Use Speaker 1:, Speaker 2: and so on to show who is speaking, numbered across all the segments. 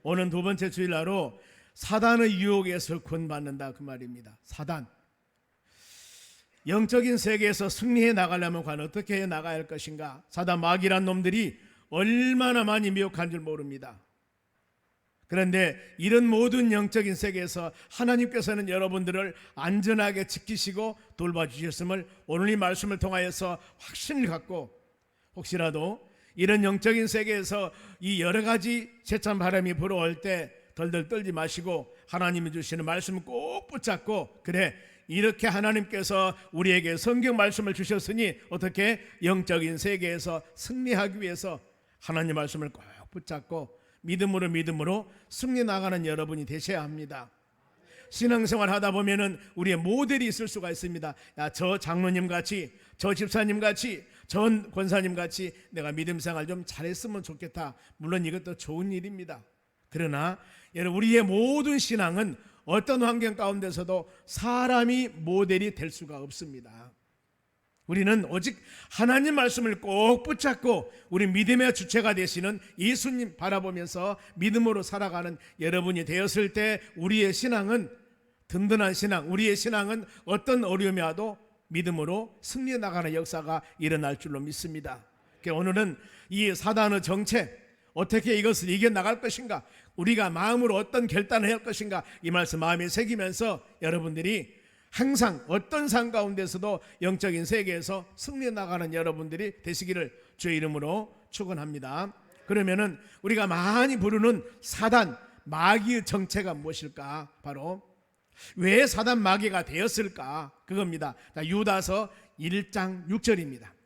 Speaker 1: 오늘 두 번째 주일날로 사단의 유혹에서 구원받는다 그 말입니다. 사단, 영적인 세계에서 승리해 나가려면 과연 어떻게 해 나가야 할 것인가? 사단 마귀란 놈들이 얼마나 많이 미혹한 줄 모릅니다. 그런데 이런 모든 영적인 세계에서 하나님께서는 여러분들을 안전하게 지키시고 돌봐주셨음을 오늘 이 말씀을 통하여서 확신을 갖고, 혹시라도 이런 영적인 세계에서 이 여러 가지 세찬 바람이 불어올 때 덜덜 떨지 마시고 하나님이 주시는 말씀을 꼭 붙잡고, 그래, 이렇게 하나님께서 우리에게 성경 말씀을 주셨으니 어떻게 영적인 세계에서 승리하기 위해서 하나님 말씀을 꼭 붙잡고 믿음으로 승리 나가는 여러분이 되셔야 합니다. 신앙생활 하다 보면은 우리의 모델이 있을 수가 있습니다. 야, 저 장로님 같이, 저 집사님 같이, 전 권사님 같이 내가 믿음 생활 좀 잘했으면 좋겠다. 물론 이것도 좋은 일입니다. 그러나 여러분, 우리의 모든 신앙은 어떤 환경 가운데서도 사람이 모델이 될 수가 없습니다. 우리는 오직 하나님 말씀을 꼭 붙잡고 우리 믿음의 주체가 되시는 예수님 바라보면서 믿음으로 살아가는 여러분이 되었을 때 우리의 신앙은 든든한 신앙, 우리의 신앙은 어떤 어려움이 와도 믿음으로 승리해 나가는 역사가 일어날 줄로 믿습니다. 오늘은 이 사단의 정체, 어떻게 이것을 이겨나갈 것인가, 우리가 마음으로 어떤 결단을 할 것인가, 이 말씀 마음에 새기면서 여러분들이 항상 어떤 상 가운데서도 영적인 세계에서 승리해 나가는 여러분들이 되시기를 주의 이름으로 축원합니다. 그러면은 우리가 많이 부르는 사단 마귀의 정체가 무엇일까? 바로 왜 사단 마귀가 되었을까? 그겁니다. 유다서 1장 6절입니다.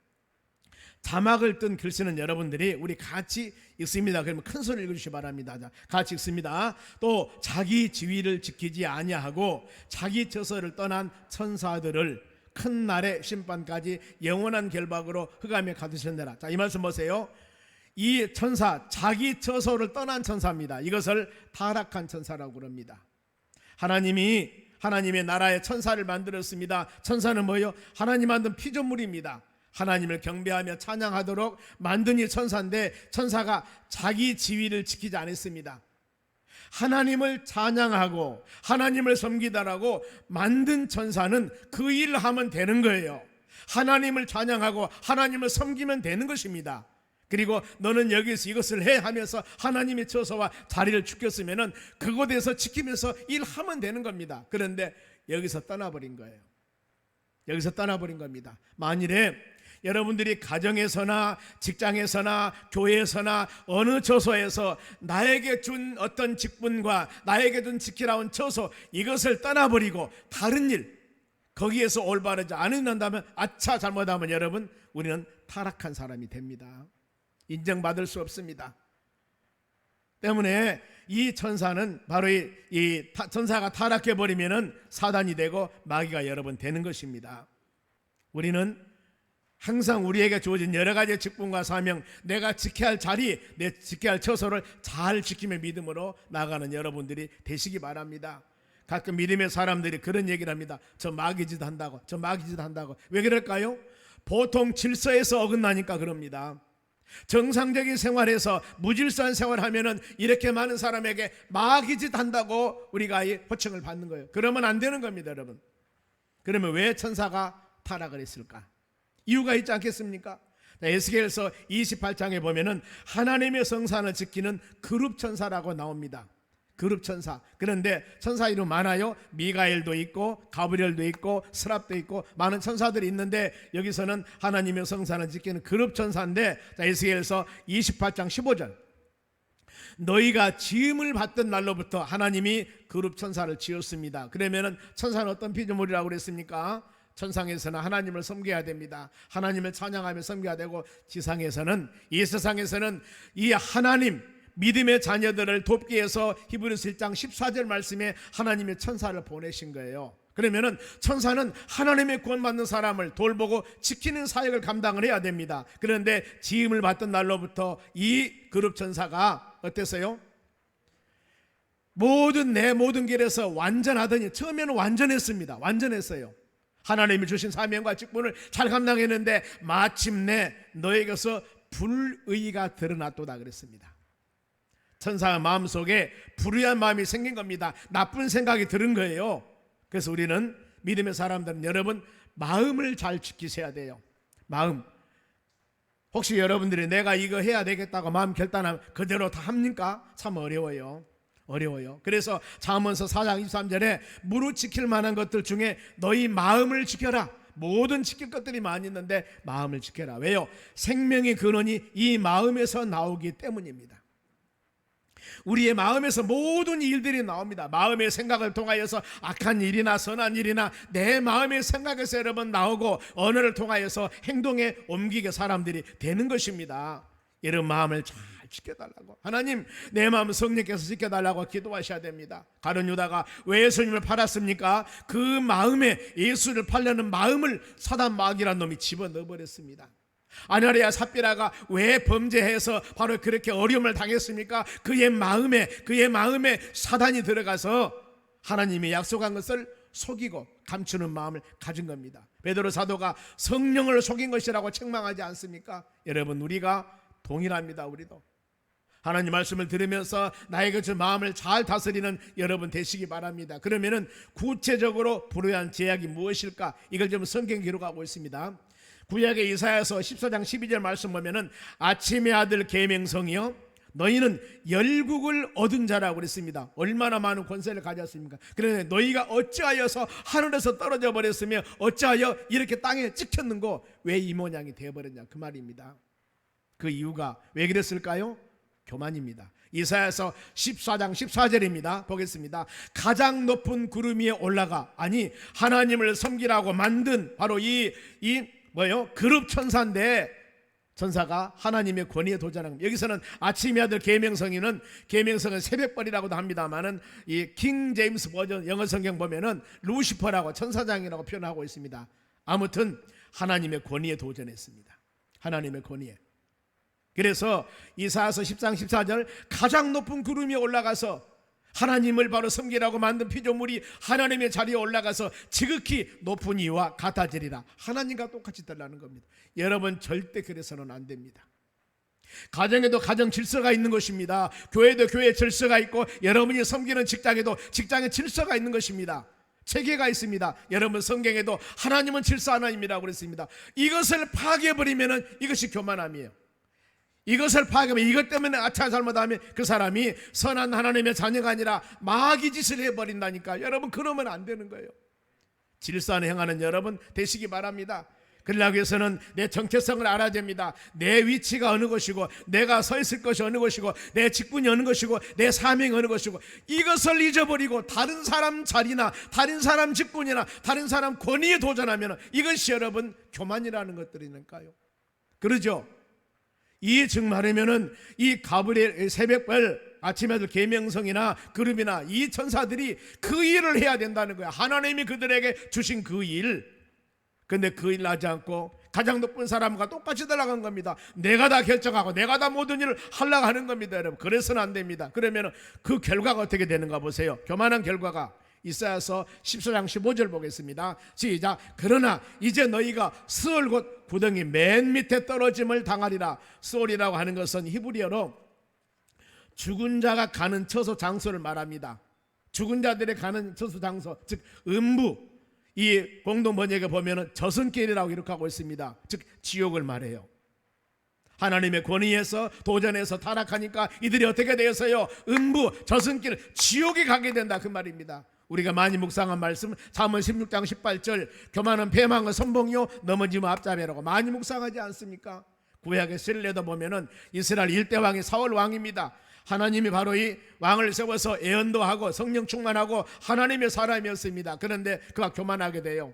Speaker 1: 자막을 뜬 글씨는 여러분들이 우리 같이 읽습니다. 그러면 큰 소리 읽어주시기 바랍니다. 자, 같이 읽습니다. 또 자기 지위를 지키지 아니하고 자기 처소를 떠난 천사들을 큰 날의 심판까지 영원한 결박으로 흑암에 가두셨느라. 자, 이 말씀 보세요. 이 천사, 자기 처소를 떠난 천사입니다. 이것을 타락한 천사라고 그럽니다. 하나님이 하나님의 나라의 천사를 만들었습니다. 천사는 뭐예요? 하나님 만든 피조물입니다. 하나님을 경배하며 찬양하도록 만든 이 천사인데, 천사가 자기 지위를 지키지 않았습니다. 하나님을 찬양하고 하나님을 섬기다라고 만든 천사는 그 일을 하면 되는 거예요. 하나님을 찬양하고 하나님을 섬기면 되는 것입니다. 그리고 너는 여기서 이것을 해 하면서 하나님의 처소와 자리를 지켰으면 그곳에서 지키면서 일하면 되는 겁니다. 그런데 여기서 떠나버린 거예요. 여기서 떠나버린 겁니다. 만일에 여러분들이 가정에서나 직장에서나 교회에서나 어느 처소에서 나에게 준 어떤 직분과 나에게 준 지키라온 처소, 이것을 떠나버리고 다른 일, 거기에서 올바르지 않는다면, 아차 잘못하면 여러분, 우리는 타락한 사람이 됩니다. 인정받을 수 없습니다. 때문에 이 천사는 바로 이 천사가 타락해버리면 사단이 되고 마귀가 여러분 되는 것입니다. 우리는 항상 우리에게 주어진 여러 가지 직분과 사명, 내가 지켜야 할 자리, 내 지켜야 할 처소를 잘 지키며 믿음으로 나가는 여러분들이 되시기 바랍니다. 가끔 믿음의 사람들이 그런 얘기를 합니다. 저 마귀짓 한다고, 저 마귀짓 한다고. 왜 그럴까요? 보통 질서에서 어긋나니까 그럽니다. 정상적인 생활에서 무질서한 생활하면은 이렇게 많은 사람에게 마귀짓 한다고 우리가 호칭을 받는 거예요. 그러면 안 되는 겁니다, 여러분. 그러면 왜 천사가 타락을 했을까? 이유가 있지 않겠습니까? 에스겔서 28장에 보면은 하나님의 성산을 지키는 그룹 천사라고 나옵니다. 그룹 천사. 그런데 천사 이름 많아요. 미가엘도 있고 가브리엘도 있고 스랍도 있고 많은 천사들이 있는데, 여기서는 하나님의 성산을 지키는 그룹 천사인데, 에스겔서 28장 15절, 너희가 지음을 받던 날로부터 하나님이 그룹 천사를 지었습니다. 그러면은 천사는 어떤 피조물이라고 그랬습니까? 천상에서는 하나님을 섬겨야 됩니다. 하나님을 찬양하며 섬겨야 되고, 지상에서는, 이 세상에서는 이 하나님 믿음의 자녀들을 돕기 위해서 히브리서 1장 14절 말씀에 하나님의 천사를 보내신 거예요. 그러면은 천사는 하나님의 구원받는 사람을 돌보고 지키는 사역을 감당을 해야 됩니다. 그런데 지음을 받던 날로부터 이 그룹 천사가 어땠어요? 내 모든 길에서 완전하더니, 처음에는 완전했습니다. 완전했어요. 하나님이 주신 사명과 직분을 잘 감당했는데 마침내 너에게서 불의가 드러났도다 그랬습니다. 천사의 마음속에 불의한 마음이 생긴 겁니다. 나쁜 생각이 들은 거예요. 그래서 우리는 믿음의 사람들은 여러분 마음을 잘 지키셔야 돼요. 마음. 혹시 여러분들이 내가 이거 해야 되겠다고 마음 결단하면 그대로 다 합니까? 참 어려워요. 그래서 잠언서 4장 23절에 무릇 지킬 만한 것들 중에 너희 마음을 지켜라. 모든 지킬 것들이 많이 있는데 마음을 지켜라. 왜요? 생명의 근원이 이 마음에서 나오기 때문입니다. 우리의 마음에서 모든 일들이 나옵니다. 마음의 생각을 통하여서 악한 일이나 선한 일이나 내 마음의 생각에서 여러분 나오고 언어를 통하여서 행동에 옮기게 사람들이 되는 것입니다. 여러분 마음을 잘 지켜달라고, 하나님 내 마음 성령께서 지켜달라고 기도하셔야 됩니다. 가룟 유다가 왜 예수님을 팔았습니까? 그 마음에 예수를 팔려는 마음을 사단 마귀란 놈이 집어넣어버렸습니다. 아나니아 삽비라가 왜 범죄해서 바로 그렇게 어려움을 당했습니까? 그의 마음에 사단이 들어가서 하나님이 약속한 것을 속이고 감추는 마음을 가진 겁니다. 베드로 사도가 성령을 속인 것이라고 책망하지 않습니까? 여러분 우리가 동일합니다. 우리도 하나님 말씀을 들으면서 나에게 주 마음을 잘 다스리는 여러분 되시기 바랍니다. 그러면은 구체적으로 불의한 제약이 무엇일까? 이걸 좀 성경 기록하고 있습니다. 구약의 이사야서 14장 12절 말씀 보면은 아침의 아들 계명성이여 너희는 열국을 얻은 자라고 그랬습니다. 얼마나 많은 권세를 가졌습니까? 그런데 너희가 어찌하여서 하늘에서 떨어져 버렸으며 어찌하여 이렇게 땅에 찍혔는고 왜 이 모양이 되어버렸냐 그 말입니다. 그 이유가 왜 그랬을까요? 교만입니다. 이사야서 14장 14절입니다. 보겠습니다. 가장 높은 구름 위에 올라가, 아니 하나님을 섬기라고 만든 바로 그룹 천사인데 천사가 하나님의 권위에 도전한 겁니다. 여기서는 아침의 아들 계명성은 새벽벌이라고도 합니다만은 이 킹 제임스 버전 영어 성경 보면은 루시퍼라고 천사장이라고 표현하고 있습니다. 아무튼 하나님의 권위에 도전했습니다. 하나님의 권위에. 그래서 이사야서 10장 14절 가장 높은 구름 위에 올라가서 하나님을 바로 섬기라고 만든 피조물이 하나님의 자리에 올라가서 지극히 높은 이와 같아지리라. 하나님과 똑같이 되라는 겁니다. 여러분 절대 그래서는 안 됩니다. 가정에도 가정 질서가 있는 것입니다. 교회도 교회 질서가 있고 여러분이 섬기는 직장에도 직장의 질서가 있는 것입니다. 체계가 있습니다. 여러분 성경에도 하나님은 질서 하나님이라고 그랬습니다. 이것을 파괴해버리면 이것이 교만함이에요. 이것을 파괴하면 이것 때문에 잘못하면 그 사람이 선한 하나님의 자녀가 아니라 마귀 짓을 해버린다니까. 여러분 그러면 안 되는 거예요. 질서 안에 행하는 여러분 되시기 바랍니다. 그러기 위해서는 내 정체성을 알아야 됩니다. 내 위치가 어느 것이고 내가 서 있을 것이 어느 것이고 내 직분이 어느 것이고 내 사명이 어느 것이고 이것을 잊어버리고 다른 사람 자리나 다른 사람 직분이나 다른 사람 권위에 도전하면 이것이 여러분 교만이라는 것들이니까요. 그러죠? 이 즉 말하면은 이 가브리엘 새벽별 아침에도 계명성이나 그룹이나 이 천사들이 그 일을 해야 된다는 거야. 하나님이 그들에게 주신 그 일. 근데 그 일 하지 않고 가장 높은 사람과 똑같이 달라간 겁니다. 내가 다 결정하고 내가 다 모든 일을 하려고 하는 겁니다. 여러분 그래서는 안 됩니다. 그러면 그 결과가 어떻게 되는가 보세요. 교만한 결과가 이사야서 14장 15절 보겠습니다. 시작. 그러나 이제 너희가 스올 곧 구덩이 맨 밑에 떨어짐을 당하리라. 스올이라고 하는 것은 히브리어로 죽은 자가 가는 처소 장소를 말합니다. 죽은 자들이 가는 처소 장소, 즉 음부. 이 공동 번역에 보면은 저승길이라고 기록하고 있습니다. 즉 지옥을 말해요. 하나님의 권위에서 도전해서 타락하니까 이들이 어떻게 되었어요? 음부, 저승길, 지옥에 가게 된다 그 말입니다. 우리가 많이 묵상한 말씀 잠언 16장 18절 교만은 패망의 선봉이요 넘어지면 앞잡이라고 많이 묵상하지 않습니까? 구약의 시리아도 보면은 이스라엘 일대 왕이 사울 왕입니다. 하나님이 바로 이 왕을 세워서 예언도 하고 성령 충만하고 하나님의 사람이었습니다. 그런데 그가 교만하게 돼요.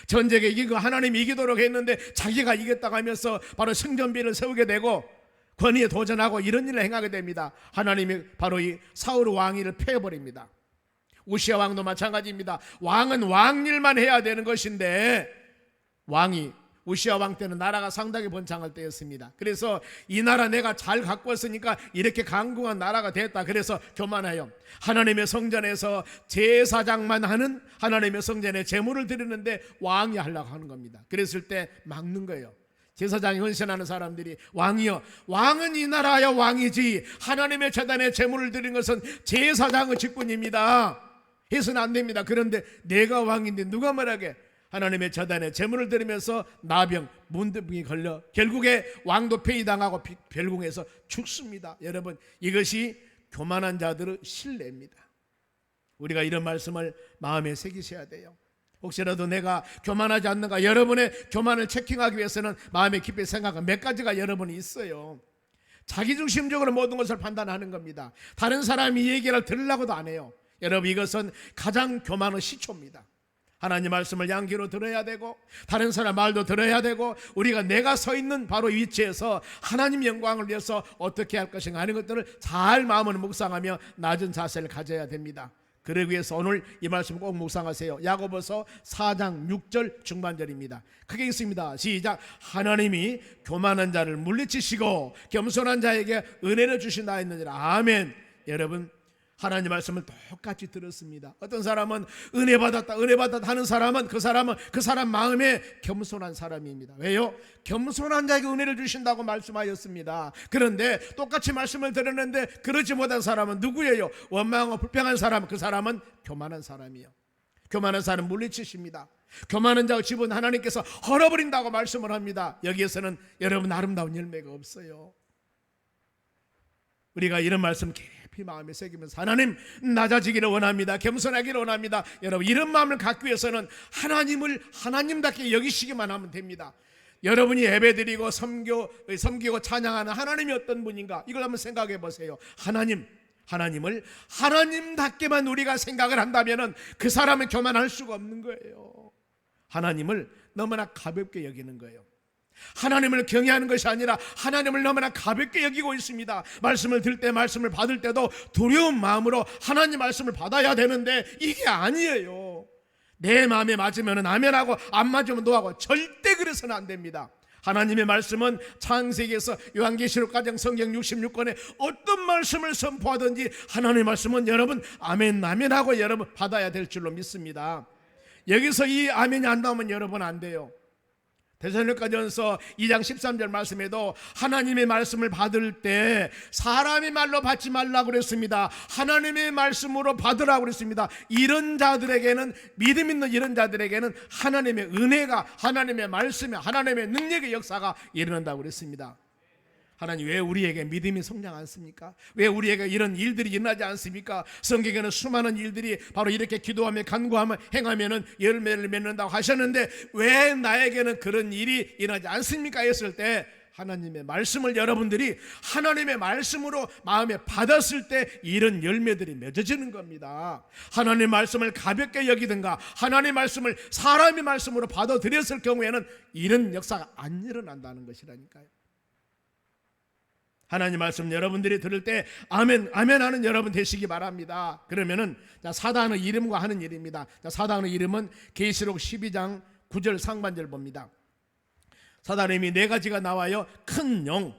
Speaker 1: 전쟁에 이기고 하나님이 이기도록 했는데 자기가 이겼다고 하면서 바로 성전비를 세우게 되고 권위에 도전하고 이런 일을 행하게 됩니다. 하나님이 바로 이 사울 왕위를 패해버립니다. 우시아 왕도 마찬가지입니다. 왕은 왕일만 해야 되는 것인데 우시아 왕 때는 나라가 상당히 번창할 때였습니다. 그래서 이 나라 내가 잘 갖고 왔으니까 이렇게 강국한 나라가 됐다. 그래서 교만해요. 하나님의 성전에서 제사장만 하는 하나님의 성전에 제물을 드리는데 왕이 하려고 하는 겁니다. 그랬을 때 막는 거예요. 제사장이 헌신하는 사람들이 왕이여, 왕은 이 나라의 왕이지 하나님의 제단에 제물을 드린 것은 제사장의 직분입니다. 해서는 안 됩니다. 그런데 내가 왕인데 누가 말하게 하나님의 제단에 제물을 드리면서 나병, 문둥병이 걸려 결국에 왕도 폐위당하고 별궁에서 죽습니다. 여러분, 이것이 교만한 자들의 신뢰입니다. 우리가 이런 말씀을 마음에 새기셔야 돼요. 혹시라도 내가 교만하지 않는가, 여러분의 교만을 체킹하기 위해서는 마음에 깊이 생각한 몇 가지가 여러분이 있어요. 자기중심적으로 모든 것을 판단하는 겁니다. 다른 사람이 얘기를 들으려고도 안 해요. 여러분, 이것은 가장 교만의 시초입니다. 하나님 말씀을 양귀로 들어야 되고 다른 사람 말도 들어야 되고 우리가 내가 서 있는 바로 위치에서 하나님 영광을 위해서 어떻게 할 것인가 하는 것들을 잘 마음을 묵상하며 낮은 자세를 가져야 됩니다. 그러기 위해서 오늘 이 말씀 꼭 묵상하세요. 야고보서 4장 6절 중반절입니다. 크게 읽습니다. 시작. 하나님이 교만한 자를 물리치시고 겸손한 자에게 은혜를 주신다 했느니라. 아멘. 여러분, 하나님 말씀을 똑같이 들었습니다. 어떤 사람은 은혜 받았다 하는 사람은 그 사람 마음에 겸손한 사람입니다. 왜요? 겸손한 자에게 은혜를 주신다고 말씀하였습니다. 그런데 똑같이 말씀을 들었는데 그러지 못한 사람은 누구예요? 원망하고 불평한 사람, 그 사람은 교만한 사람이요. 교만한 사람 물리치십니다. 교만한 자의 집은 하나님께서 헐어버린다고 말씀을 합니다. 여기에서는 여러분 아름다운 열매가 없어요. 우리가 이런 말씀 깊이 마음에 새기면서 하나님 낮아지기를 원합니다. 겸손하기를 원합니다. 여러분, 이런 마음을 갖기 위해서는 하나님을 하나님답게 여기시기만 하면 됩니다. 여러분이 예배드리고 섬기고 찬양하는 하나님이 어떤 분인가, 이걸 한번 생각해 보세요. 하나님을 하나님답게만 우리가 생각을 한다면 그 사람은 교만할 수가 없는 거예요. 하나님을 너무나 가볍게 여기는 거예요. 하나님을 경외하는 것이 아니라 하나님을 너무나 가볍게 여기고 있습니다. 말씀을 들을 때, 말씀을 받을 때도 두려운 마음으로 하나님 말씀을 받아야 되는데 이게 아니에요. 내 마음에 맞으면 아멘하고 안 맞으면 노하고, 절대 그래서는 안 됩니다. 하나님의 말씀은 창세기에서 요한계시록까지 성경 66권에 어떤 말씀을 선포하든지 하나님의 말씀은 여러분 아멘하고 여러분 받아야 될 줄로 믿습니다. 여기서 이 아멘이 안 나오면 여러분 안 돼요. 데살로니가전서 2장 13절 말씀에도 하나님의 말씀을 받을 때 사람의 말로 받지 말라고 그랬습니다. 하나님의 말씀으로 받으라고 그랬습니다. 이런 자들에게는, 믿음 있는 이런 자들에게는 하나님의 은혜가, 하나님의 말씀에, 하나님의 능력의 역사가 일어난다고 그랬습니다. 하나님, 왜 우리에게 믿음이 성장 않습니까? 왜 우리에게 이런 일들이 일어나지 않습니까? 성경에는 수많은 일들이 바로 이렇게 기도하며 간구하며 행하면 열매를 맺는다고 하셨는데 왜 나에게는 그런 일이 일어나지 않습니까? 했을 때 하나님의 말씀을 여러분들이 하나님의 말씀으로 마음에 받았을 때 이런 열매들이 맺어지는 겁니다. 하나님의 말씀을 가볍게 여기든가 하나님의 말씀을 사람의 말씀으로 받아들였을 경우에는 이런 역사가 안 일어난다는 것이라니까요. 하나님 말씀 여러분들이 들을 때 아멘 하는 여러분 되시기 바랍니다. 그러면은 사단의 이름과 하는 일입니다. 사단의 이름은 계시록 12장 9절 상반절 봅니다. 사단의 이름이 네 가지가 나와요. 큰 용,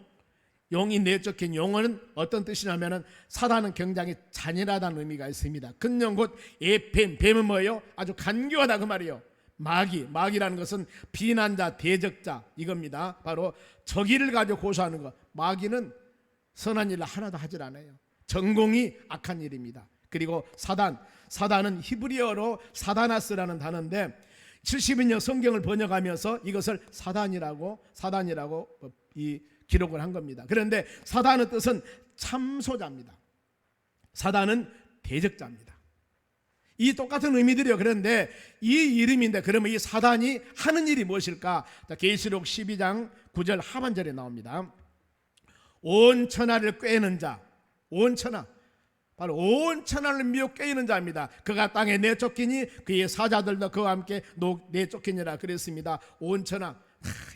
Speaker 1: 용이 내쫓긴 용은 어떤 뜻이냐면은 사단은 굉장히 잔인하다는 의미가 있습니다. 큰 용 곧 에뱀, 뱀은 뭐예요? 아주 간교하다 그 말이에요. 마귀라는 것은 비난자, 대적자 이겁니다. 바로 적의를 가지고 고소하는 것. 마귀는 선한 일을 하나도 하질 않아요. 전공이 악한 일입니다. 그리고 사단은 히브리어로 사다나스라는 단어인데 70인년 성경을 번역하면서 이것을 사단이라고 이 기록을 한 겁니다. 그런데 사단의 뜻은 참소자입니다. 사단은 대적자입니다. 이 똑같은 의미들이요. 그런데 이 이름인데 그러면 이 사단이 하는 일이 무엇일까? 계시록 12장 9절 하반절에 나옵니다. 온 천하를 꿰는 자, 온 천하, 바로 온 천하를 미혹 꿰이는 자입니다. 그가 땅에 내쫓기니 그의 사자들도 그와 함께 내쫓기니라 그랬습니다. 온 천하,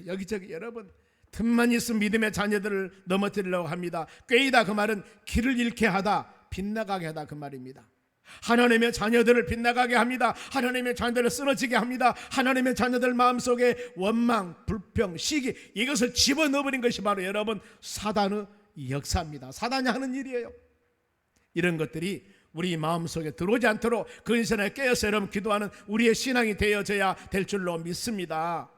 Speaker 1: 여기저기 여러분 틈만 있으면 믿음의 자녀들을 넘어뜨리려고 합니다. 꿰이다 그 말은 길을 잃게 하다, 빗나가게 하다 그 말입니다. 하나님의 자녀들을 빗나가게 합니다. 하나님의 자녀들을 쓰러지게 합니다. 하나님의 자녀들 마음속에 원망, 불평, 시기 이것을 집어넣어버린 것이 바로 여러분 사단의 역사입니다. 사단이 하는 일이에요. 이런 것들이 우리 마음속에 들어오지 않도록 근신에 깨어서 여러분 기도하는 우리의 신앙이 되어져야 될 줄로 믿습니다.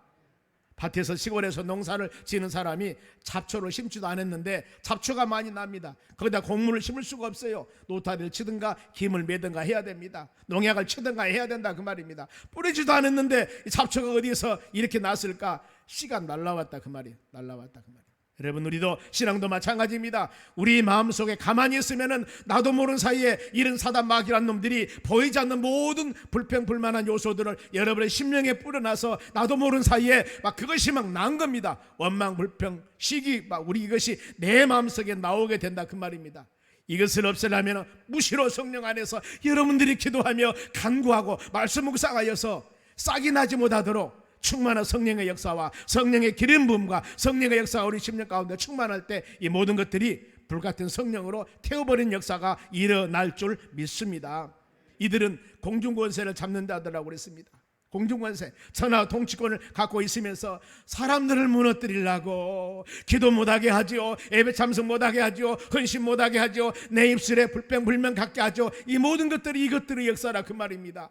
Speaker 1: 밭에서 시골에서 농사를 지는 사람이 잡초를 심지도 않았는데 잡초가 많이 납니다. 거기다 곡물을 심을 수가 없어요. 노타리를 치든가 김을 매든가 해야 됩니다. 농약을 치든가 해야 된다 그 말입니다. 뿌리지도 않았는데 잡초가 어디서 이렇게 났을까? 씨가 날라왔다 그 말이에요. 날라왔다 그 말이에요. 여러분, 우리도 신앙도 마찬가지입니다. 우리 마음속에 가만히 있으면은 나도 모르는 사이에 이런 사단 마귀란 놈들이 보이지 않는 모든 불평불만한 요소들을 여러분의 심령에 뿌려놔서 나도 모르는 사이에 막 그것이 막 난 겁니다. 원망, 불평, 시기, 막 우리 이것이 내 마음속에 나오게 된다 그 말입니다. 이것을 없애려면 무시로 성령 안에서 여러분들이 기도하며 간구하고 말씀 묵상하여서 싹이 나지 못하도록 충만한 성령의 역사와 성령의 기름 부음과 성령의 역사가 우리 심령 가운데 충만할 때 이 모든 것들이 불같은 성령으로 태워버린 역사가 일어날 줄 믿습니다. 이들은 공중권세를 잡는 자들이라고 그랬습니다. 공중권세, 천하 통치권을 갖고 있으면서 사람들을 무너뜨리려고 기도 못하게 하지요, 예배 참석 못하게 하지요, 헌신 못하게 하지요, 내 입술에 불평불만 갖게 하죠. 이 모든 것들이 이것들의 역사라 그 말입니다.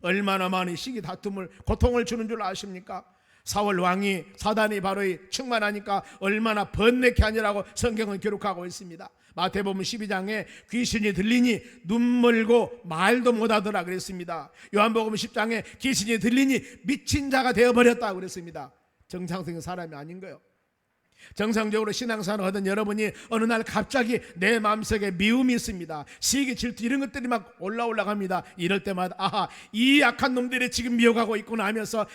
Speaker 1: 얼마나 많은 시기 다툼을 고통을 주는 줄 아십니까? 사울 왕이 사단이 바로 충만하니까 얼마나 번뇌케 하느라고 성경은 기록하고 있습니다. 마태복음 12장에 귀신이 들리니 눈 멀고 말도 못하더라 그랬습니다. 요한복음 10장에 귀신이 들리니 미친 자가 되어버렸다 그랬습니다. 정상적인 사람이 아닌 거예요. 정상적으로 신앙생활을 하던 여러분이 어느 날 갑자기 내 마음속에 미움이 있습니다. 시기, 질투 이런 것들이 막 올라갑니다. 이럴 때마다 아하, 이 악한 놈들이 지금 미혹하고 있구나 하면서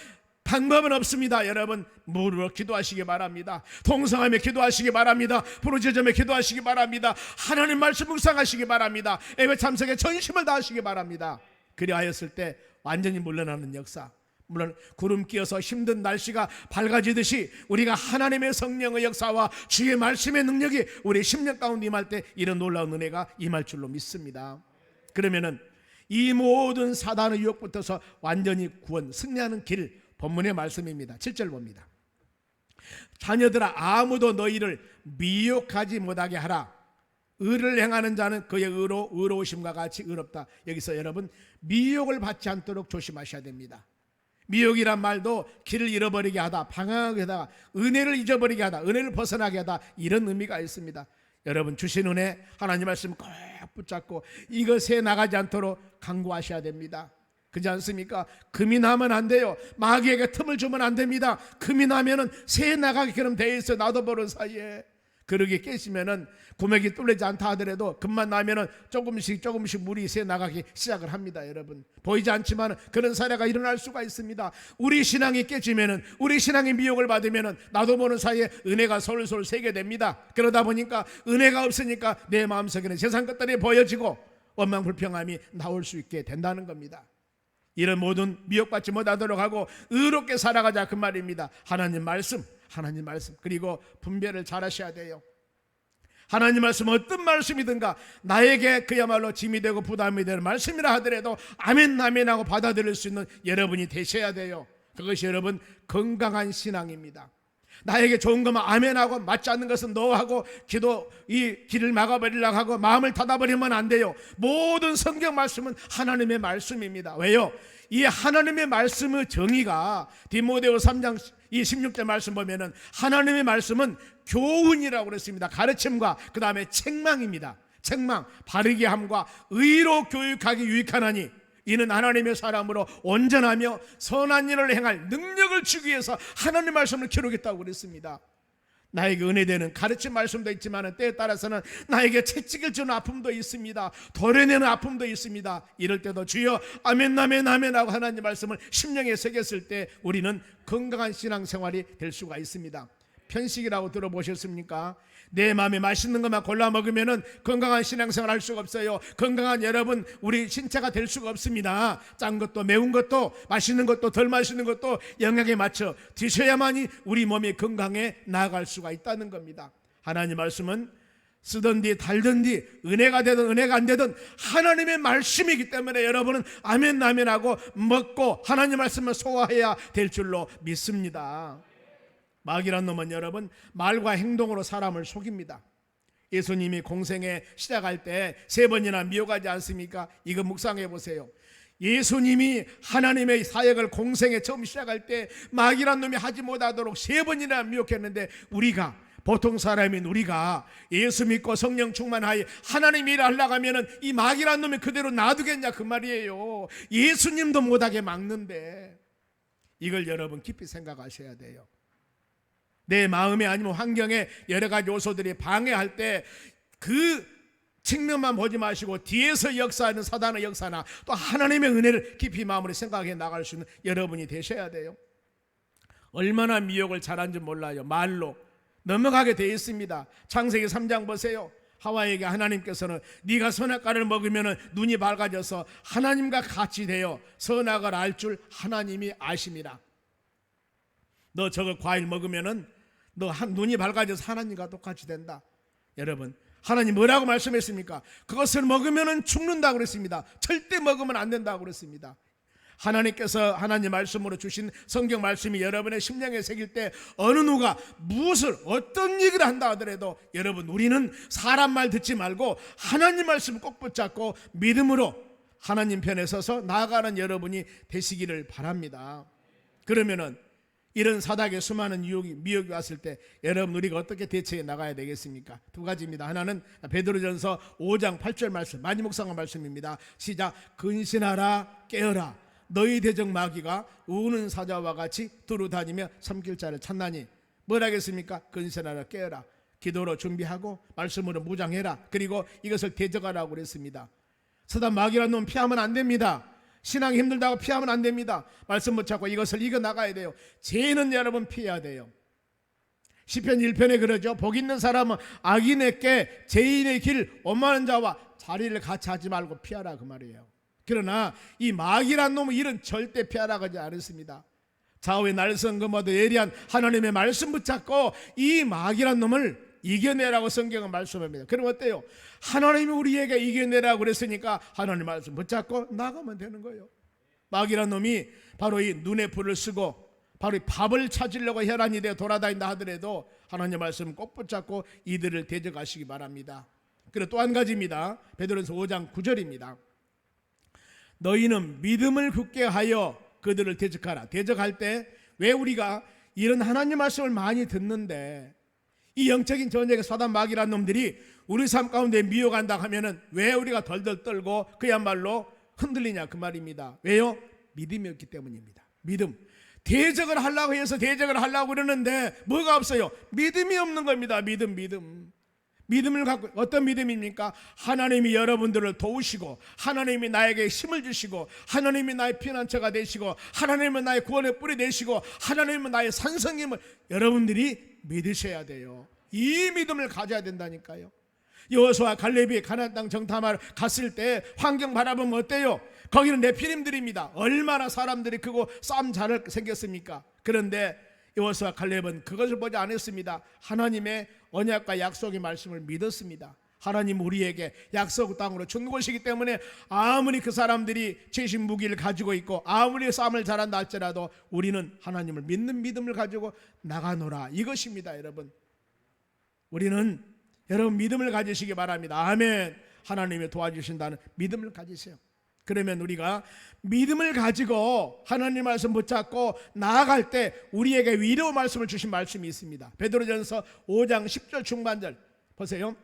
Speaker 1: 방법은 없습니다. 여러분, 무릎 기도하시기 바랍니다. 동성하며 기도하시기 바랍니다. 부르짖으며 기도하시기 바랍니다. 하나님 말씀 묵상하시기 바랍니다. 예배 참석에 전심을 다하시기 바랍니다. 그리하였을 때 완전히 물러나는 역사, 물론 구름 끼어서 힘든 날씨가 밝아지듯이 우리가 하나님의 성령의 역사와 주의 말씀의 능력이 우리 심령 가운데 임할 때 이런 놀라운 은혜가 임할 줄로 믿습니다. 그러면은 이 모든 사단의 유혹부터서 완전히 구원, 승리하는 길, 본문의 말씀입니다. 7절 봅니다. 자녀들아, 아무도 너희를 미혹하지 못하게 하라. 의를 행하는 자는 그의 의로우심과 같이 의롭다. 여기서 여러분, 미혹을 받지 않도록 조심하셔야 됩니다. 미혹이란 말도 길을 잃어버리게 하다, 방황하게 하다, 은혜를 잊어버리게 하다, 은혜를 벗어나게 하다, 이런 의미가 있습니다. 여러분, 주신 은혜 하나님 말씀 꼭 붙잡고 이것에 나가지 않도록 간구하셔야 됩니다. 그렇지 않습니까? 금이 나면 안 돼요. 마귀에게 틈을 주면 안 됩니다. 금이 나면은 새 나가기처럼 돼 있어. 나도 모르는 사이에. 그러게 깨시면은 구멍이 뚫리지 않다 하더라도 금만 나면은 조금씩 물이 새 나가기 시작을 합니다. 여러분, 보이지 않지만 그런 사례가 일어날 수가 있습니다. 우리 신앙이 깨지면은, 우리 신앙이 미혹을 받으면은 나도 모르는 사이에 은혜가 솔솔 새게 됩니다. 그러다 보니까 은혜가 없으니까 내 마음속에는 세상 것들이 보여지고 원망 불평함이 나올 수 있게 된다는 겁니다. 이런 모든 미혹받지 못하도록 하고 의롭게 살아가자 그 말입니다. 하나님 말씀 그리고 분별을 잘 하셔야 돼요. 하나님 말씀 어떤 말씀이든가 나에게 그야말로 짐이 되고 부담이 되는 말씀이라 하더라도 아멘 하고 받아들일 수 있는 여러분이 되셔야 돼요. 그것이 여러분 건강한 신앙입니다. 나에게 좋은 것만 아멘하고 맞지 않는 것은 노하고 이 길을 막아버리려고 하고 마음을 닫아버리면 안 돼요. 모든 성경 말씀은 하나님의 말씀입니다. 왜요? 이 하나님의 말씀의 정의가 디모데후서 3장 이 16절 말씀 보면은 하나님의 말씀은 교훈이라고 그랬습니다. 가르침과 그 다음에 책망입니다. 책망, 바르게 함과 의로 교육하기 유익하나니 이는 하나님의 사람으로 온전하며 선한 일을 행할 능력을 주기 위해서 하나님의 말씀을 기록했다고 그랬습니다. 나에게 은혜되는 가르침 말씀도 있지만 때에 따라서는 나에게 채찍을 주는 아픔도 있습니다. 도려내는 아픔도 있습니다. 이럴 때도 주여 아멘 하고 하나님 말씀을 심령에 새겼을 때 우리는 건강한 신앙생활이 될 수가 있습니다. 편식이라고 들어보셨습니까? 내 마음에 맛있는 것만 골라 먹으면 건강한 신앙생활 할 수가 없어요. 건강한 여러분 우리 신체가 될 수가 없습니다. 짠 것도 매운 것도 맛있는 것도 덜 맛있는 것도 영양에 맞춰 드셔야만이 우리 몸이 건강에 나아갈 수가 있다는 겁니다. 하나님 말씀은 쓰든지 달든지 은혜가 되든 은혜가 안 되든 하나님의 말씀이기 때문에 여러분은 아멘 하고 먹고 하나님 말씀을 소화해야 될 줄로 믿습니다. 마귀란 놈은 여러분 말과 행동으로 사람을 속입니다. 예수님이 공생에 시작할 때 3번이나 미혹하지 않습니까? 이거 묵상해 보세요. 예수님이 하나님의 사역을 공생에 처음 시작할 때 마귀란 놈이 하지 못하도록 3번이나 미혹했는데, 우리가 보통 사람인 우리가 예수 믿고 성령 충만하여 하나님 일을 하려고 하면은 이 마귀란 놈이 그대로 놔두겠냐 그 말이에요. 예수님도 못하게 막는데, 이걸 여러분 깊이 생각하셔야 돼요. 내 마음에 아니면 환경에 여러 가지 요소들이 방해할 때 그 측면만 보지 마시고 뒤에서 역사하는 사단의 역사나 또 하나님의 은혜를 깊이 마음으로 생각해 나갈 수 있는 여러분이 되셔야 돼요. 얼마나 미혹을 잘한지 몰라요. 말로 넘어가게 되어 있습니다. 창세기 3장 보세요. 하와에게 하나님께서는 네가 선악과를 먹으면 눈이 밝아져서 하나님과 같이 되어 선악을 알 줄 하나님이 아심이라. 너 저거 과일 먹으면 너 눈이 밝아져서 하나님과 똑같이 된다. 여러분, 하나님 뭐라고 말씀했습니까? 그것을 먹으면 죽는다고 그랬습니다. 절대 먹으면 안 된다고 그랬습니다. 하나님께서 하나님 말씀으로 주신 성경 말씀이 여러분의 심령에 새길 때 어느 누가 무엇을 어떤 얘기를 한다 하더라도 여러분, 우리는 사람 말 듣지 말고 하나님 말씀을 꼭 붙잡고 믿음으로 하나님 편에 서서 나아가는 여러분이 되시기를 바랍니다. 그러면은 이런 사닥에 수많은 미혹이 왔을 때 여러분, 우리가 어떻게 대처해 나가야 되겠습니까? 2가지입니다. 하나는 베드로전서 5장 8절 말씀, 많이 묵상한 말씀입니다. 시작. 근신하라, 깨어라. 너희 대적 마귀가 우는 사자와 같이 두루다니며 삼킬 자를 찾나니. 뭘 하겠습니까? 근신하라, 깨어라. 기도로 준비하고 말씀으로 무장해라. 그리고 이것을 대적하라고 그랬습니다. 사단 마귀라는 놈 피하면 안 됩니다. 신앙이 힘들다고 피하면 안 됩니다. 말씀 붙잡고 이것을 이겨나가야 돼요. 죄는 여러분 피해야 돼요. 시편 1편에 그러죠. 복 있는 사람은 악인에게 죄인의 길 오만한 자와 자리를 같이 하지 말고 피하라 그 말이에요. 그러나 이 마귀란 놈은 이런 절대 피하라고 하지 않았습니다. 좌우의 날성검어도 예리한 하나님의 말씀 붙잡고 이 마귀란 놈을 이겨내라고 성경은 말씀합니다. 그럼 어때요? 하나님이 우리에게 이겨내라고 그랬으니까 하나님 말씀 붙잡고 나가면 되는 거예요. 마귀란 놈이 바로 이 눈에 불을 쓰고 바로 이 밥을 찾으려고 혈안이 되어 돌아다닌다 하더라도 하나님 말씀 꼭 붙잡고 이들을 대적하시기 바랍니다. 그리고 또 한 가지입니다. 베드로전서 5장 9절입니다. 너희는 믿음을 굳게 하여 그들을 대적하라. 대적할 때 왜 우리가 이런 하나님 말씀을 많이 듣는데 이 영적인 전쟁에 사단 마귀란 놈들이 우리 삶 가운데 미혹한다 하면은 왜 우리가 덜덜 떨고 그야말로 흔들리냐 그 말입니다. 왜요? 믿음이 없기 때문입니다. 믿음. 대적을 하려고 해서 대적을 하려고 그러는데 뭐가 없어요? 믿음이 없는 겁니다. 믿음. 믿음을 갖고, 어떤 믿음입니까? 하나님이 여러분들을 도우시고 하나님이 나에게 힘을 주시고 하나님이 나의 피난처가 되시고 하나님은 나의 구원의 뿌리 되시고 하나님은 나의 산성임을 여러분들이 믿으셔야 돼요. 이 믿음을 가져야 된다니까요. 여호수아 갈렙이 가나안 땅 정탐하러 갔을 때 환경 바라보면 어때요? 거기는 네피림들입니다. 얼마나 사람들이 크고 싸움 잘 생겼습니까? 그런데 여호수아 갈렙은 그것을 보지 않았습니다. 하나님의 언약과 약속의 말씀을 믿었습니다. 하나님 우리에게 약속 땅으로 준 곳이기 때문에 아무리 그 사람들이 최신 무기를 가지고 있고 아무리 싸움을 잘한다 할지라도 우리는 하나님을 믿는 믿음을 가지고 나가노라, 이것입니다. 여러분, 우리는 여러분 믿음을 가지시기 바랍니다. 아멘. 하나님이 도와주신다는 믿음을 가지세요. 그러면 우리가 믿음을 가지고 하나님 말씀 붙잡고 나아갈 때 우리에게 위로 말씀을 주신 말씀이 있습니다. 베드로전서 5장 10절 중반절 보세요.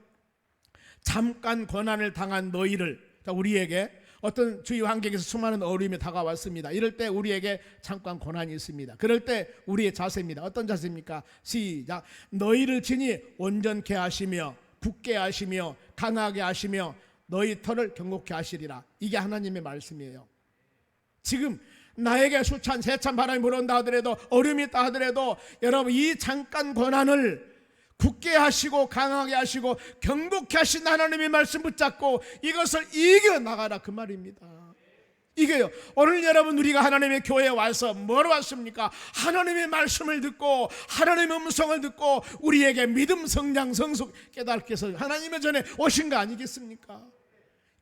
Speaker 1: 잠깐 고난을 당한 너희를, 우리에게 어떤 주위 환경에서 수많은 어려움이 다가왔습니다. 이럴 때 우리에게 잠깐 고난이 있습니다. 그럴 때 우리의 자세입니다. 어떤 자세입니까? 시작. 너희를 친히 온전케 하시며 굳게 하시며 강하게 하시며 너희 털을 경고케 하시리라. 이게 하나님의 말씀이에요. 지금 나에게 수찬 세찬 바람이 불어온다 하더라도 어려움이 있다 하더라도 여러분 이 잠깐 고난을 굳게 하시고 강하게 하시고 경고케 하신 하나님의 말씀 붙잡고 이것을 이겨나가라 그 말입니다. 이게요. 오늘 여러분 우리가 하나님의 교회에 와서 뭐로 왔습니까? 하나님의 말씀을 듣고 하나님의 음성을 듣고 우리에게 믿음 성장 성숙 깨닫게 해서 하나님의 전에 오신 거 아니겠습니까?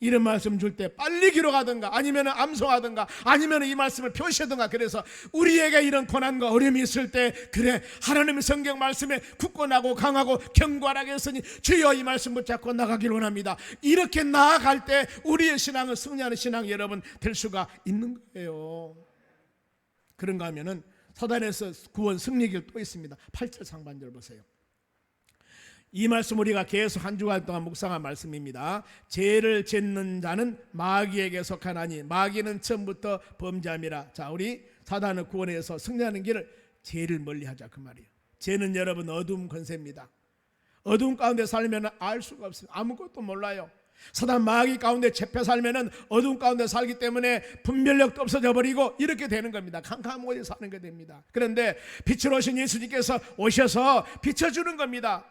Speaker 1: 이런 말씀 줄 때 빨리 기록하든가 아니면 암송하든가 아니면 이 말씀을 표시하든가. 그래서 우리에게 이런 고난과 어려움이 있을 때 그래 하나님의 성경 말씀에 굳건하고 강하고 견고하게 했으니 주여 이 말씀 붙잡고 나가길 원합니다. 이렇게 나아갈 때 우리의 신앙은 승리하는 신앙 여러분 될 수가 있는 거예요. 그런가 하면은 사단에서 구원 승리길 또 있습니다. 8절 상반절 보세요. 이 말씀 우리가 계속 한 주간 동안 묵상한 말씀입니다. 죄를 짓는 자는 마귀에게 속하나니 마귀는 처음부터 범죄함이라. 자, 우리 사단을 구원해서 승리하는 길을 죄를 멀리하자 그 말이에요. 죄는 여러분 어두움 권세입니다. 어두움 가운데 살면 알 수가 없어요. 아무것도 몰라요. 사단 마귀 가운데 잡혀 살면은 어두움 가운데 살기 때문에 분별력도 없어져 버리고 이렇게 되는 겁니다. 캄캄하게 사는 게 됩니다. 그런데 빛으로 오신 예수님께서 오셔서 비춰주는 겁니다.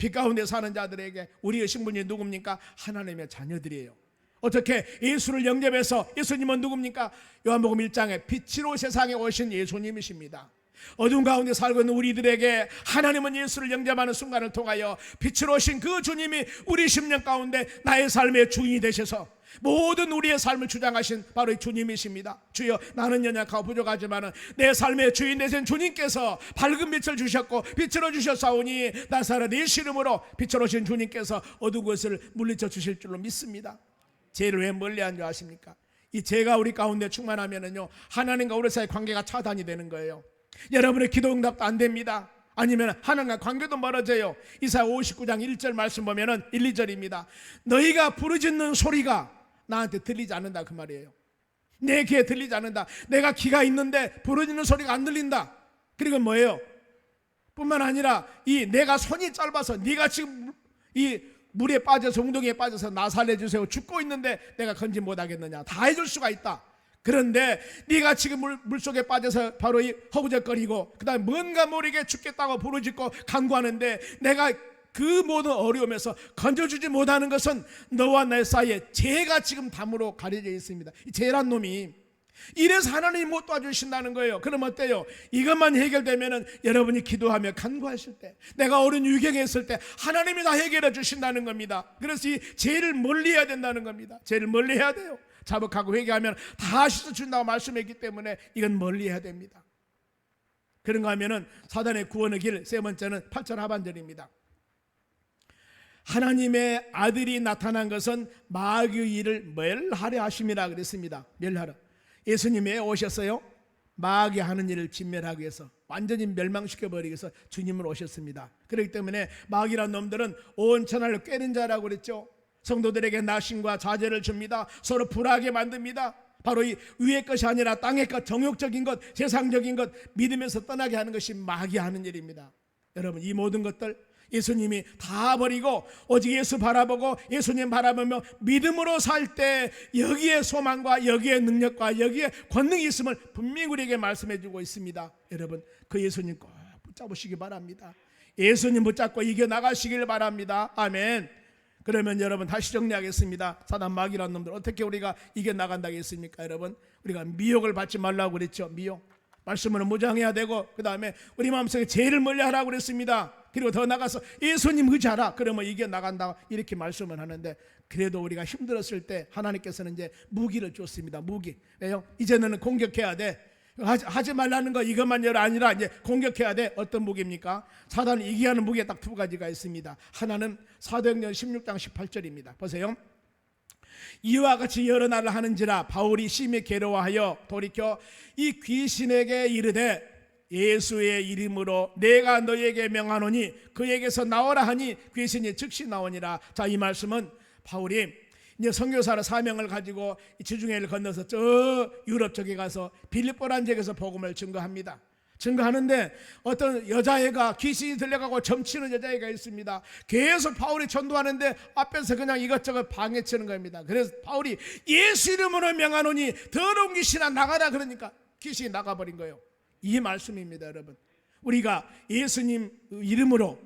Speaker 1: 빛 가운데 사는 자들에게 우리의 신분이 누굽니까? 하나님의 자녀들이에요. 어떻게 예수를 영접해서 예수님은 누굽니까? 요한복음 1장에 빛으로 세상에 오신 예수님이십니다. 어두운 가운데 살고 있는 우리들에게 하나님은 예수를 영접하는 순간을 통하여 빛으로 오신 그 주님이 우리 심령 가운데 나의 삶의 주인이 되셔서 모든 우리의 삶을 주장하신 바로 이 주님이십니다. 주여 나는 연약하고 부족하지만 내 삶의 주인 되신 주님께서 밝은 빛을 주셨고 빛으로 주셨사오니 나사렛 예수 이름으로 빛으로 오신 주님께서 어두운 것을 물리쳐 주실 줄로 믿습니다. 죄를 왜 멀리한 줄 아십니까? 이 죄가 우리 가운데 충만하면은요 하나님과 우리 사이의 관계가 차단이 되는 거예요. 여러분의 기도 응답도 안 됩니다. 아니면 하나님과 관계도 멀어져요. 이사야 59장 1절 말씀 보면은 1, 2절입니다. 너희가 부르짖는 소리가 나한테 들리지 않는다 그 말이에요. 내 귀에 들리지 않는다. 내가 귀가 있는데 부르짖는 소리가 안 들린다. 그리고 뭐예요? 뿐만 아니라 이 내가 손이 짧아서 네가 지금 이 물에 빠져서 웅덩이에 빠져서 나 살려주세요. 죽고 있는데 내가 건지 못하겠느냐. 다 해줄 수가 있다. 그런데 네가 지금 물속에 빠져서 바로 이 허우적거리고 그 다음에 뭔가 모르게 죽겠다고 부르짖고 간구하는데 내가 그 모든 어려움에서 건져주지 못하는 것은 너와 내 사이에 죄가 지금 담으로 가려져 있습니다. 이 죄란 놈이 이래서 하나님이 못 도와주신다는 거예요. 그럼 어때요? 이것만 해결되면은 여러분이 기도하며 간구하실 때 내가 어려운 위경에 있을 때 하나님이 다 해결해 주신다는 겁니다. 그래서 이 죄를 멀리해야 된다는 겁니다. 죄를 멀리해야 돼요. 자복하고 회개하면 다 씻어준다고 말씀했기 때문에 이건 멀리해야 됩니다. 그런가 하면은 사단의 구원의 길 세 번째는 8절 하반절입니다. 하나님의 아들이 나타난 것은 마귀의 일을 멸하려 하심이라 그랬습니다. 멸하려. 예수님이 오셨어요. 마귀 하는 일을 진멸하기 위해서 완전히 멸망시켜버리기 위해서 주님은 오셨습니다. 그렇기 때문에 마귀란 놈들은 온 천하를 꿰는 자라고 그랬죠. 성도들에게 낙심과 좌절을 줍니다. 서로 불하게 만듭니다. 바로 이 위의 것이 아니라 땅의 것, 정욕적인 것, 세상적인 것 믿으면서 떠나게 하는 것이 마귀 하는 일입니다. 여러분 이 모든 것들 예수님이 다 버리고 오직 예수 바라보고 예수님 바라보며 믿음으로 살 때 여기에 소망과 여기에 능력과 여기에 권능이 있음을 분명히 우리에게 말씀해 주고 있습니다. 여러분 그 예수님 꼭 붙잡으시기 바랍니다. 예수님 붙잡고 이겨나가시길 바랍니다. 아멘. 그러면 여러분 다시 정리하겠습니다. 사단 마귀라는 놈들 어떻게 우리가 이겨나간다겠습니까? 여러분 우리가 미혹을 받지 말라고 그랬죠. 미혹 말씀으로 무장해야 되고 그 다음에 우리 마음속에 죄를 멀리하라고 그랬습니다. 그리고 더 나가서 예수님 의지하라. 그러면 이겨나간다 이렇게 말씀을 하는데 그래도 우리가 힘들었을 때 하나님께서는 이제 무기를 줬습니다. 무기. 왜요? 이제는 공격해야 돼. 하지 말라는 거 이것만 아니라 이제 공격해야 돼. 어떤 무기입니까? 사단을 이기하는 무기에 딱 두 가지가 있습니다. 하나는 사도행전 16장 18절입니다. 보세요. 이와 같이 여러 날을 하는지라 바울이 심히 괴로워하여 돌이켜 이 귀신에게 이르되 예수의 이름으로 내가 너에게 명하노니 그에게서 나오라 하니 귀신이 즉시 나오니라. 자, 이 말씀은 바울이 이제 선교사로 사명을 가지고 지중해를 건너서 저 유럽 쪽에 가서 빌립보라는 지역에서 복음을 증거합니다. 증거하는데 어떤 여자애가 귀신이 들려가고 점치는 여자애가 있습니다. 계속 바울이 전도하는데 앞에서 그냥 이것저것 방해치는 겁니다. 그래서 바울이 예수 이름으로 명하노니 더러운 귀신아 나가라 그러니까 귀신이 나가버린 거예요. 이 말씀입니다. 여러분 우리가 예수님 이름으로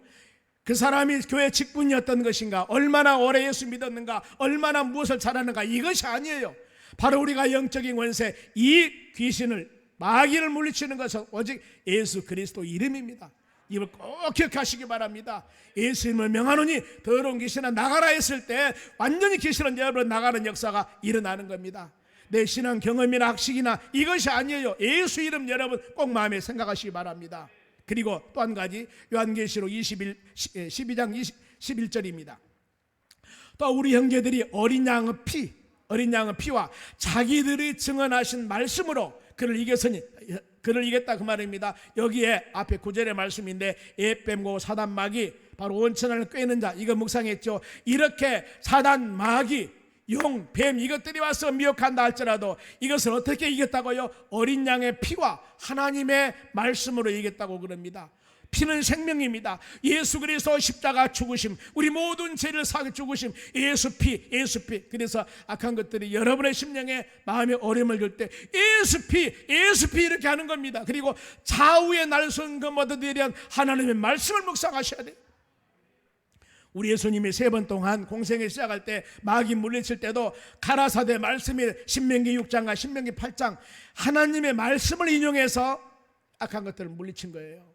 Speaker 1: 그 사람이 교회 직분이었던 것인가, 얼마나 오래 예수 믿었는가, 얼마나 무엇을 잘하는가, 이것이 아니에요. 바로 우리가 영적인 권세, 이 귀신을 마귀를 물리치는 것은 오직 예수 그리스도 이름입니다. 이걸 꼭 기억하시기 바랍니다. 예수님을 명하노니 더러운 귀신아 나가라 했을 때 완전히 귀신은 여러분 나가는 역사가 일어나는 겁니다. 내 신앙 경험이나 학식이나 이것이 아니에요. 예수 이름 여러분 꼭 마음에 생각하시기 바랍니다. 그리고 또 한 가지 요한계시록 12장 11절입니다. 또 우리 형제들이 어린 양의 피와 자기들이 증언하신 말씀으로 그를 이겼다 그 말입니다. 여기에 앞에 9절의 말씀인데 예뱀고 사단 마귀 바로 원천을 꿰는 자 이거 묵상했죠. 이렇게 사단 마귀 용, 뱀 이것들이 와서 미혹한다 할지라도 이것을 어떻게 이겼다고요? 어린 양의 피와 하나님의 말씀으로 이겼다고 그럽니다. 피는 생명입니다. 예수 그리스도 십자가 죽으심, 우리 모든 죄를 사게 죽으심, 예수 피. 그래서 악한 것들이 여러분의 심령에 마음에 어려움을 줄 때 예수 피 이렇게 하는 겁니다. 그리고 좌우의 날선 그 모든에 대한 하나님의 말씀을 묵상하셔야 돼요. 우리 예수님이 3번 동안 공생을 시작할 때 마귀 물리칠 때도 가라사대 말씀이 신명기 6장과 신명기 8장 하나님의 말씀을 인용해서 악한 것들을 물리친 거예요.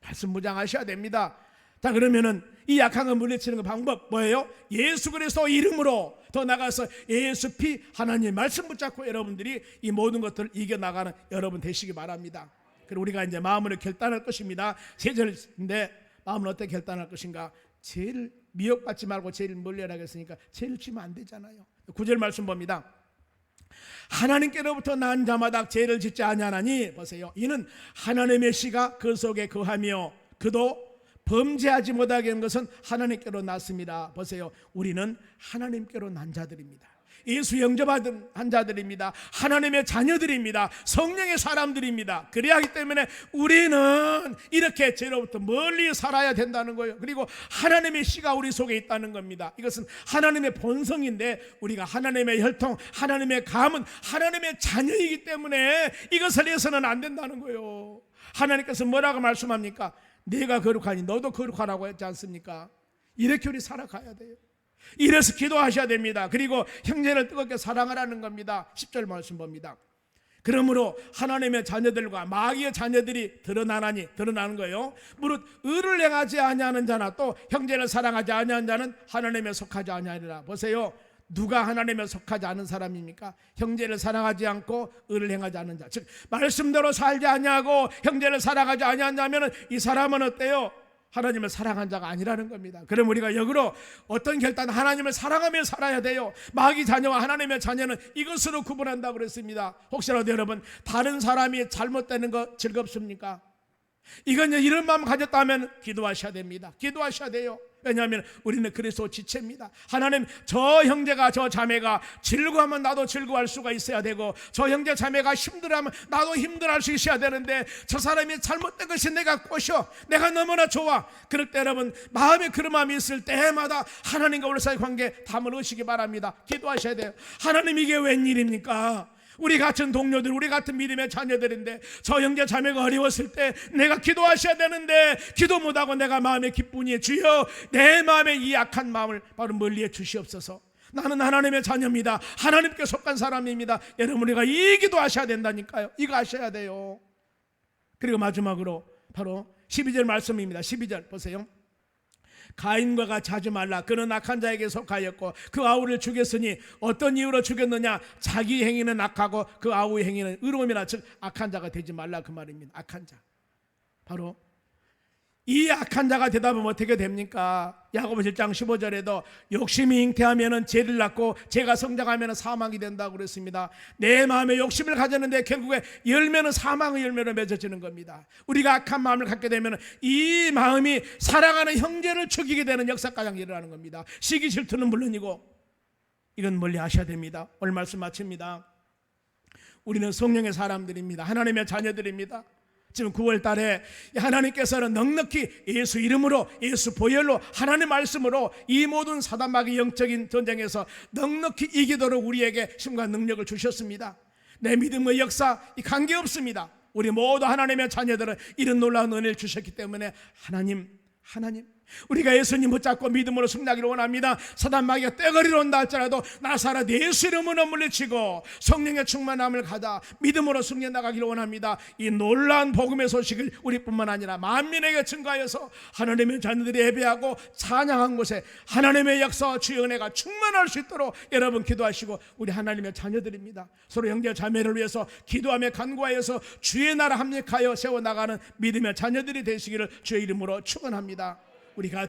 Speaker 1: 말씀 무장하셔야 됩니다. 자, 그러면은 이 약한 거 물리치는 방법 뭐예요? 예수 그리스도 이름으로 더 나가서 예수 피 하나님의 말씀 붙잡고 여러분들이 이 모든 것들을 이겨나가는 여러분 되시기 바랍니다. 그리고 우리가 이제 마음으로 결단할 것입니다. 3절인데 마음을 어떻게 결단할 것인가? 죄를 미혹받지 말고 죄를 멀리하라고 했으니까 죄를 지면 안 되잖아요. 9절 말씀 봅니다. 하나님께로부터 난 자마다 죄를 짓지 아니하나니 보세요. 이는 하나님의 씨가 그 속에 거하며 그도 범죄하지 못하게 한 것은 하나님께로 났습니다. 보세요. 우리는 하나님께로 난 자들입니다. 예수 영접한 자들입니다. 하나님의 자녀들입니다. 성령의 사람들입니다. 그래야 하기 때문에 우리는 이렇게 죄로부터 멀리 살아야 된다는 거예요. 그리고 하나님의 씨가 우리 속에 있다는 겁니다. 이것은 하나님의 본성인데 우리가 하나님의 혈통, 하나님의 가문, 하나님의 자녀이기 때문에 이것을 해서는 안 된다는 거예요. 하나님께서 뭐라고 말씀합니까? 네가 거룩하니 너도 거룩하라고 했지 않습니까? 이렇게 우리 살아가야 돼요. 이래서 기도하셔야 됩니다. 그리고 형제를 뜨겁게 사랑하라는 겁니다. 10절 말씀 봅니다. 그러므로 하나님의 자녀들과 마귀의 자녀들이 드러나는 거예요. 무릇 의를 행하지 아니하는 자나 또 형제를 사랑하지 아니하는 자는 하나님에 속하지 아니하리라. 보세요. 누가 하나님에 속하지 않은 사람입니까? 형제를 사랑하지 않고 의를 행하지 않는 자, 즉 말씀대로 살지 아니하고 형제를 사랑하지 아니하냐면 이 사람은 어때요? 하나님을 사랑한 자가 아니라는 겁니다. 그럼 우리가 역으로 어떤 결단? 하나님을 사랑하며 살아야 돼요. 마귀 자녀와 하나님의 자녀는 이것으로 구분한다고 그랬습니다. 혹시라도 여러분 다른 사람이 잘못되는 거 즐겁습니까? 이건 이런 마음 가졌다면 기도하셔야 됩니다. 기도하셔야 돼요. 왜냐하면 우리는 그리스도 지체입니다. 하나님, 저 형제가 저 자매가 즐거워하면 나도 즐거워할 수가 있어야 되고 저 형제 자매가 힘들어하면 나도 힘들어할 수 있어야 되는데 저 사람이 잘못된 것이 내가 꼬셔, 내가 너무나 좋아. 그럴 때 여러분 마음에 그런 마음이 있을 때마다 하나님과 우리 사이 관계 담을 넣으시기 바랍니다. 기도하셔야 돼요. 하나님, 이게 웬일입니까? 우리 같은 동료들, 우리 같은 믿음의 자녀들인데 저 형제 자매가 어려웠을 때 내가 기도하셔야 되는데 기도 못하고 내가 마음에 기쁘니 주여 내 마음에 이 약한 마음을 바로 멀리해 주시옵소서. 나는 하나님의 자녀입니다. 하나님께 속한 사람입니다. 여러분, 우리가 이 기도하셔야 된다니까요. 이거 하셔야 돼요. 그리고 마지막으로 바로 12절 말씀입니다. 12절 보세요. 가인과 같이 하지 말라. 그는 악한 자에게 속하였고 그 아우를 죽였으니 어떤 이유로 죽였느냐? 자기 행위는 악하고 그 아우의 행위는 의로움이라. 즉 악한 자가 되지 말라 그 말입니다. 악한 자, 바로 이 악한 자가 되다 보면 어떻게 됩니까? 야고보 1장 15절에도 욕심이 잉태하면 죄를 낳고 죄가 성장하면 사망이 된다고 그랬습니다. 내 마음에 욕심을 가졌는데 결국에 열매는 사망의 열매로 맺어지는 겁니다. 우리가 악한 마음을 갖게 되면 이 마음이 사랑하는 형제를 죽이게 되는 역사까지 일어나는 겁니다. 시기 질투는 물론이고 이건 멀리 하셔야 됩니다. 오늘 말씀 마칩니다. 우리는 성령의 사람들입니다. 하나님의 자녀들입니다. 지금 9월 달에 하나님께서는 넉넉히 예수 이름으로, 예수 보혈로, 하나님 말씀으로 이 모든 사단마귀 영적인 전쟁에서 넉넉히 이기도록 우리에게 힘과 능력을 주셨습니다. 내 믿음의 역사 관계없습니다. 우리 모두 하나님의 자녀들은 이런 놀라운 은혜를 주셨기 때문에 하나님 우리가 예수님 붙잡고 믿음으로 승리하기를 원합니다. 사단 마귀가 떼거리로 온다 할지라도 나사렛 예수 이름으로 물리치고 성령의 충만함을 가다 믿음으로 승리해 나가기를 원합니다. 이 놀라운 복음의 소식을 우리뿐만 아니라 만민에게 증거하여서 하나님의 자녀들이 예배하고 찬양한 곳에 하나님의 역사와 주의 은혜가 충만할 수 있도록 여러분 기도하시고, 우리 하나님의 자녀들입니다. 서로 형제 자매를 위해서 기도하며 간구하여서 주의 나라 합력하여 세워나가는 믿음의 자녀들이 되시기를 주의 이름으로 축원합니다. 우리가